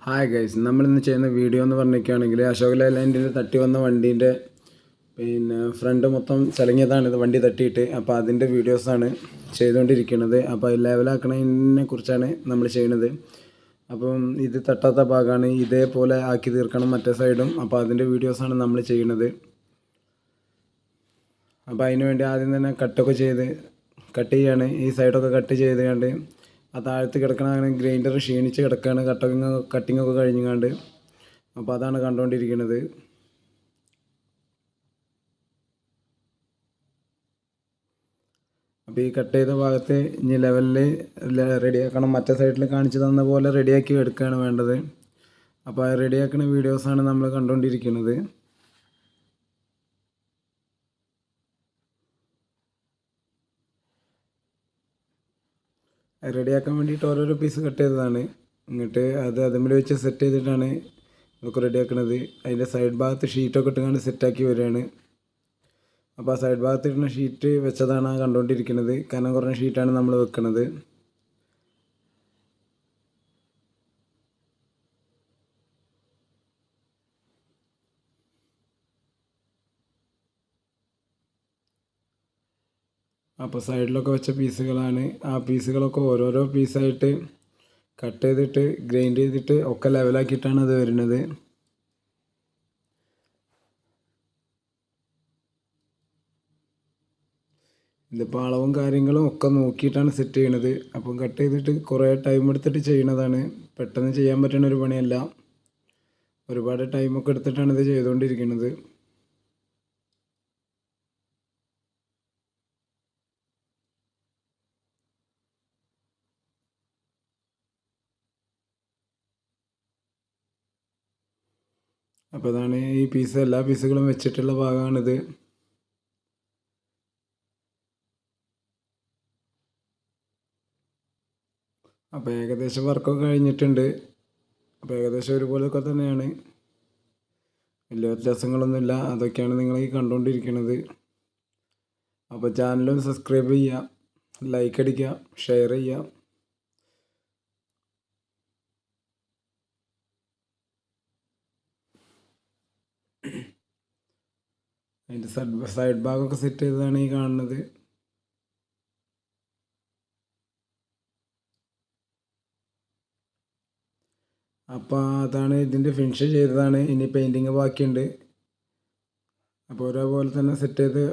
Hi guys, നമ്മളിന്ന് ചെയ്യുന്ന video എന്ന് പറഞ്ഞിരിക്കുകയാണെങ്കിൽ അശോക് ലേലാൻഡിൽ തട്ടി വന്ന വണ്ടീൻ്റെ ഫ്രണ്ട് മൊത്തം ചലങ്ങിയതാണ്. ഇത് വണ്ടി തട്ടിയിട്ട് അപ്പോൾ അതിൻ്റെ വീഡിയോസാണ് ചെയ്തുകൊണ്ടിരിക്കുന്നത്. അപ്പോൾ ലെവലാക്കണതിനെ കുറിച്ചാണ് നമ്മൾ ചെയ്യുന്നത്. അപ്പം ഇത് തട്ടാത്ത ഭാഗമാണ്, ഇതേപോലെ ആക്കി തീർക്കണം മറ്റേ സൈഡും. അപ്പോൾ അതിൻ്റെ വീഡിയോസാണ് നമ്മൾ ചെയ്യുന്നത്. അപ്പോൾ അതിന് വേണ്ടി ആദ്യം തന്നെ കട്ട് ചെയ്യാണ്. ഈ സൈഡൊക്കെ കട്ട് ചെയ്ത് കണ്ട് ആ താഴത്ത് കിടക്കണ ഗ്രൈൻഡർ ക്ഷീണിച്ച് കിടക്കുകയാണ്, കട്ടിങ്ങൊക്കെ കഴിഞ്ഞങ്ങാണ്ട്. അപ്പോൾ അതാണ് കണ്ടുകൊണ്ടിരിക്കുന്നത്. അപ്പോൾ ഈ കട്ട് ചെയ്ത ഭാഗത്ത് ഇനി ലെവലിൽ റെഡിയാക്കണം. മറ്റേ സൈഡിൽ കാണിച്ചു തന്ന പോലെ റെഡിയാക്കി എടുക്കുകയാണ് വേണ്ടത്. അപ്പോൾ ആ റെഡിയാക്കുന്ന വീഡിയോസാണ് നമ്മൾ കണ്ടുകൊണ്ടിരിക്കുന്നത്. റെഡിയാക്കാൻ വേണ്ടിയിട്ട് ഓരോരോ പീസ് കട്ട് ചെയ്തതാണ്. എന്നിട്ട് അത് അതുമ്മേൽ വെച്ച് സെറ്റ് ചെയ്തിട്ടാണ് നമുക്ക് റെഡിയാക്കണത്. അതിൻ്റെ സൈഡ് ഭാഗത്ത് ഷീറ്റൊക്കെ ഇട്ടുകൊണ്ട് സെറ്റാക്കി വരികയാണ്. അപ്പോൾ ആ സൈഡ് ഭാഗത്ത് ഇടുന്ന ഷീറ്റ് വെച്ചതാണ് കണ്ടുകൊണ്ടിരിക്കുന്നത്. കനം കുറഞ്ഞ ഷീറ്റാണ് നമ്മൾ വെക്കുന്നത്. അപ്പോൾ സൈഡിലൊക്കെ വെച്ച പീസുകളാണ്. ആ പീസുകളൊക്കെ ഓരോരോ പീസായിട്ട് കട്ട് ചെയ്തിട്ട് ഗ്രൈൻഡ് ചെയ്തിട്ട് ഒക്കെ ലെവലാക്കിയിട്ടാണ് അത് വരുന്നത്. ഇതിപ്പോൾ അളവും കാര്യങ്ങളും ഒക്കെ നോക്കിയിട്ടാണ് സെറ്റ് ചെയ്യണത്. അപ്പം കട്ട് ചെയ്തിട്ട് കുറേ ടൈം എടുത്തിട്ട് ചെയ്യണതാണ്. പെട്ടെന്ന് ചെയ്യാൻ പറ്റുന്ന ഒരു പണിയല്ല. ഒരുപാട് ടൈമൊക്കെ എടുത്തിട്ടാണ് ഇത് ചെയ്തുകൊണ്ടിരിക്കുന്നത്. അപ്പോൾ അതാണ് ഈ പീസ്, എല്ലാ പീസുകളും വെച്ചിട്ടുള്ള ഭാഗമാണിത്. അപ്പോൾ ഏകദേശം വർക്കൊക്കെ കഴിഞ്ഞിട്ടുണ്ട്. അപ്പോൾ ഏകദേശം ഒരുപോലെയൊക്കെ തന്നെയാണ്, വലിയ വ്യത്യാസങ്ങളൊന്നുമില്ല. അതൊക്കെയാണ് നിങ്ങൾ ഈ കണ്ടുകൊണ്ടിരിക്കുന്നത്. അപ്പോൾ ചാനലും സബ്സ്ക്രൈബ് ചെയ്യുക, ലൈക്ക് അടിക്കുക, ഷെയർ ചെയ്യുക. അതിൻ്റെ സൈഡ് ഭാഗമൊക്കെ സെറ്റ് ചെയ്തതാണ് ഈ കാണുന്നത്. അപ്പോൾ അതാണ് ഇതിൻ്റെ ഫിനിഷ് ചെയ്തതാണ്. ഇനി പെയിൻറ്റിങ് ബാക്കിയുണ്ട്. അപ്പോൾ ഒരേപോലെ തന്നെ സെറ്റ് ചെയ്ത്